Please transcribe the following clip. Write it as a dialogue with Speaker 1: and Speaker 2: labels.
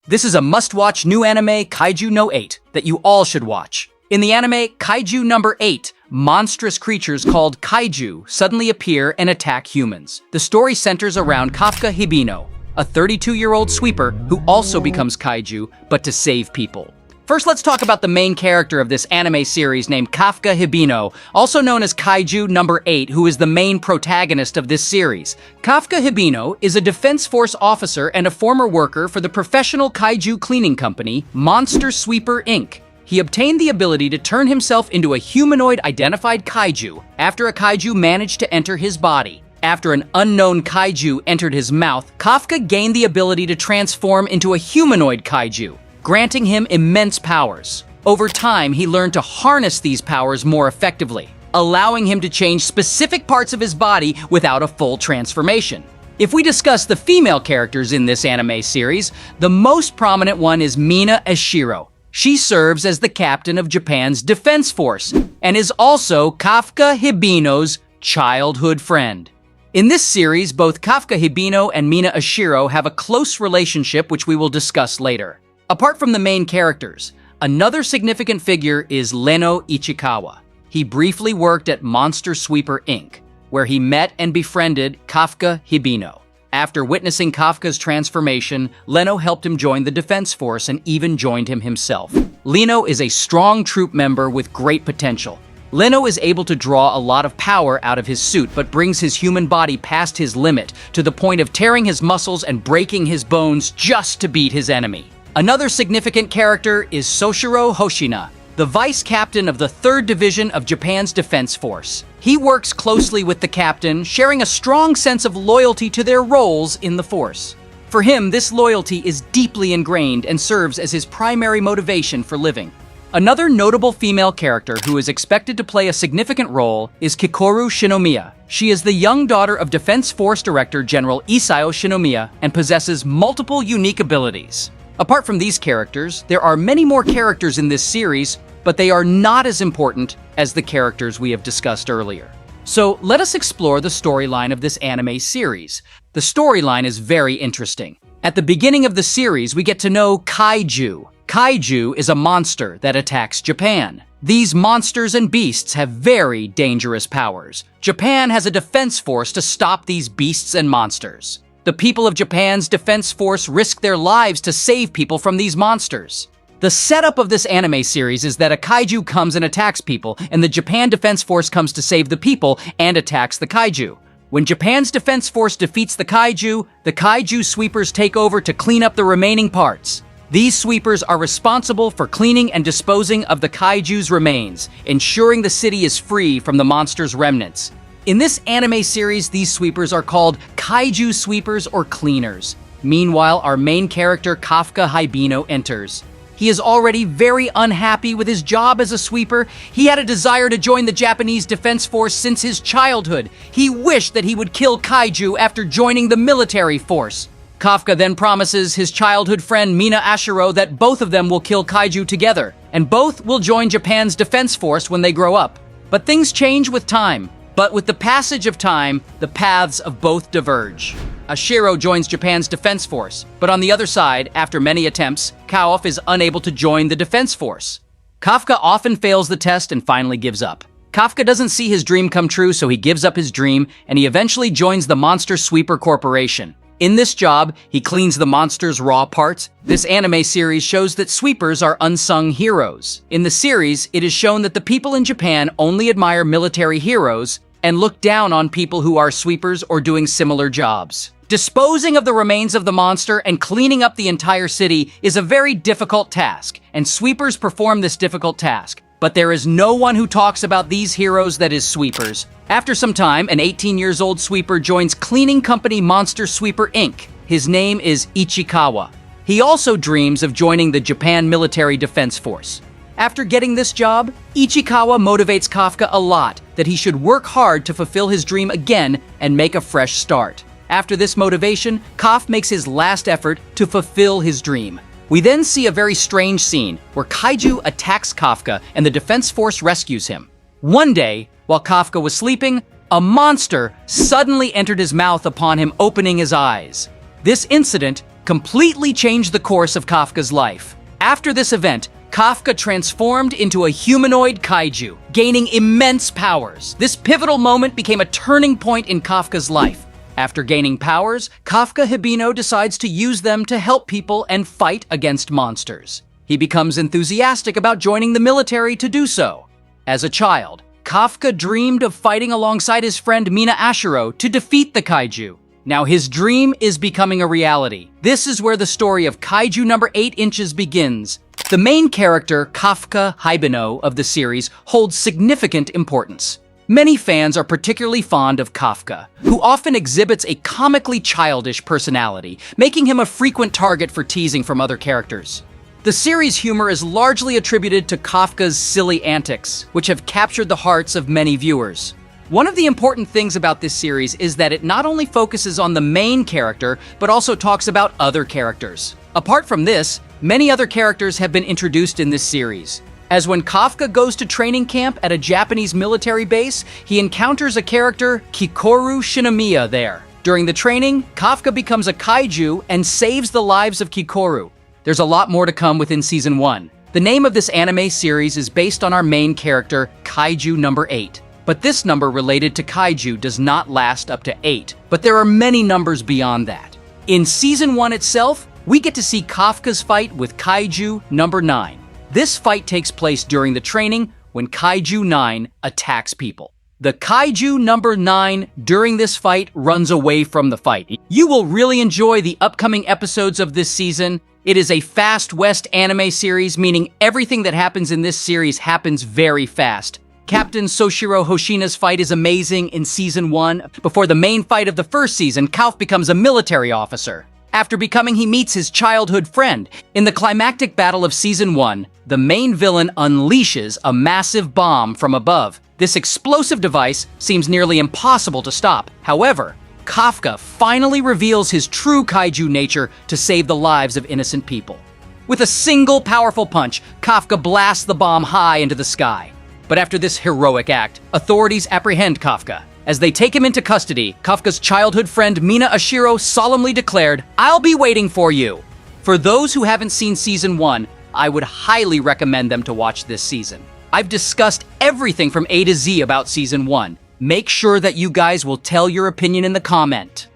Speaker 1: This is a must-watch new anime, Kaiju No.8, that you all should watch. In the anime Kaiju No.8, monstrous creatures called Kaiju suddenly appear and attack humans. The story centers around Kafka Hibino, a 32-year-old sweeper who also becomes Kaiju, but to save people. First, let's talk about the main character of this anime series named Kafka Hibino, also known as Kaiju No.8, who is the main protagonist of this series. Kafka Hibino is a Defense Force officer and a former worker for the professional Kaiju cleaning company, Monster Sweeper Inc. He obtained the ability to turn himself into a humanoid identified Kaiju after a Kaiju managed to enter his body. After an unknown Kaiju entered his mouth, Kafka gained the ability to transform into a humanoid Kaiju, granting him immense powers. Over time, he learned to harness these powers more effectively, allowing him to change specific parts of his body without a full transformation. If we discuss the female characters in this anime series, the most prominent one is Mina Ashiro. She serves as the captain of Japan's Defense Force and is also Kafka Hibino's childhood friend. In this series, both Kafka Hibino and Mina Ashiro have a close relationship, which we will discuss later. Apart from the main characters, another significant figure is Leno Ichikawa. He briefly worked at Monster Sweeper Inc., where he met and befriended Kafka Hibino. After witnessing Kafka's transformation, Leno helped him join the Defense Force and even joined him himself. Leno is a strong troop member with great potential. Leno is able to draw a lot of power out of his suit, but brings his human body past his limit to the point of tearing his muscles and breaking his bones just to beat his enemy. Another significant character is Soshiro Hoshina, the vice captain of the 3rd Division of Japan's Defense Force. He works closely with the captain, sharing a strong sense of loyalty to their roles in the force. For him, this loyalty is deeply ingrained and serves as his primary motivation for living. Another notable female character who is expected to play a significant role is Kikoru Shinomiya. She is the young daughter of Defense Force Director General Isao Shinomiya and possesses multiple unique abilities. Apart from these characters, there are many more characters in this series, but they are not as important as the characters we have discussed earlier. So let us explore the storyline of this anime series. The storyline is very interesting. At the beginning of the series, we get to know Kaiju. Kaiju is a monster that attacks Japan. These monsters and beasts have very dangerous powers. Japan has a defense force to stop these beasts and monsters. The people of Japan's defense force risk their lives to save people from these monsters. The setup of this anime series is that a kaiju comes and attacks people, and the Japan Defense Force comes to save the people and attacks the kaiju. When Japan's defense force defeats the kaiju sweepers take over to clean up the remaining parts. These sweepers are responsible for cleaning and disposing of the kaiju's remains, ensuring the city is free from the monster's remnants. In this anime series, these sweepers are called Kaiju Sweepers or Cleaners. Meanwhile, our main character, Kafka Hibino, enters. He is already very unhappy with his job as a sweeper. He had a desire to join the Japanese Defense Force since his childhood. He wished that he would kill Kaiju after joining the military force. Kafka then promises his childhood friend Mina Ashiro that both of them will kill Kaiju together, and both will join Japan's Defense Force when they grow up. But things change with time. But with the passage of time, the paths of both diverge. Ashiro joins Japan's Defense Force, but on the other side, after many attempts, Kaof is unable to join the Defense Force. Kafka often fails the test and finally gives up. Kafka doesn't see his dream come true, so he gives up his dream, and he eventually joins the Monster Sweeper Corporation. In this job, he cleans the monster's raw parts. This anime series shows that sweepers are unsung heroes. In the series, it is shown that the people in Japan only admire military heroes and look down on people who are sweepers or doing similar jobs. Disposing of the remains of the monster and cleaning up the entire city is a very difficult task, and sweepers perform this difficult task. But there is no one who talks about these heroes that is sweepers. After some time, an 18-year-old sweeper joins cleaning company Monster Sweeper Inc. His name is Ichikawa. He also dreams of joining the Japan Military Defense Force. After getting this job, Ichikawa motivates Kafka a lot that he should work hard to fulfill his dream again and make a fresh start. After this motivation, Kaf makes his last effort to fulfill his dream. We then see a very strange scene where Kaiju attacks Kafka and the Defense Force rescues him. One day, while Kafka was sleeping, a monster suddenly entered his mouth upon him opening his eyes. This incident completely changed the course of Kafka's life. After this event, Kafka transformed into a humanoid kaiju, gaining immense powers. This pivotal moment became a turning point in Kafka's life. After gaining powers, Kafka Hibino decides to use them to help people and fight against monsters. He becomes enthusiastic about joining the military to do so. As a child, Kafka dreamed of fighting alongside his friend Mina Ashiro to defeat the kaiju. Now his dream is becoming a reality. This is where the story of Kaiju number 8 inches begins. The main character, Kafka Hibino, of the series holds significant importance. Many fans are particularly fond of Kafka, who often exhibits a comically childish personality, making him a frequent target for teasing from other characters. The series' humor is largely attributed to Kafka's silly antics, which have captured the hearts of many viewers. One of the important things about this series is that it not only focuses on the main character, but also talks about other characters. Apart from this, many other characters have been introduced in this series. As when Kafka goes to training camp at a Japanese military base, he encounters a character, Kikoru Shinomiya, there. During the training, Kafka becomes a kaiju and saves the lives of Kikoru. There's a lot more to come within Season 1. The name of this anime series is based on our main character, Kaiju number 8. But this number related to kaiju does not last up to 8, but there are many numbers beyond that. In Season 1 itself, we get to see Kafka's fight with Kaiju number 9. This fight takes place during the training when Kaiju 9 attacks people. The Kaiju number 9 during this fight runs away from the fight. You will really enjoy the upcoming episodes of this season. It is a Fast West anime series, meaning everything that happens in this series happens very fast. Captain Soshiro Hoshina's fight is amazing in Season 1. Before the main fight of the first season, Kalf becomes a military officer. After becoming, he meets his childhood friend. In the climactic battle of Season 1, the main villain unleashes a massive bomb from above. This explosive device seems nearly impossible to stop. However, Kafka finally reveals his true kaiju nature to save the lives of innocent people. With a single powerful punch, Kafka blasts the bomb high into the sky. But after this heroic act, authorities apprehend Kafka. As they take him into custody, Kafka's childhood friend Mina Ashiro solemnly declared, "I'll be waiting for you." For those who haven't seen Season 1, I would highly recommend them to watch this season. I've discussed everything from A to Z about Season 1. Make sure that you guys will tell your opinion in the comment.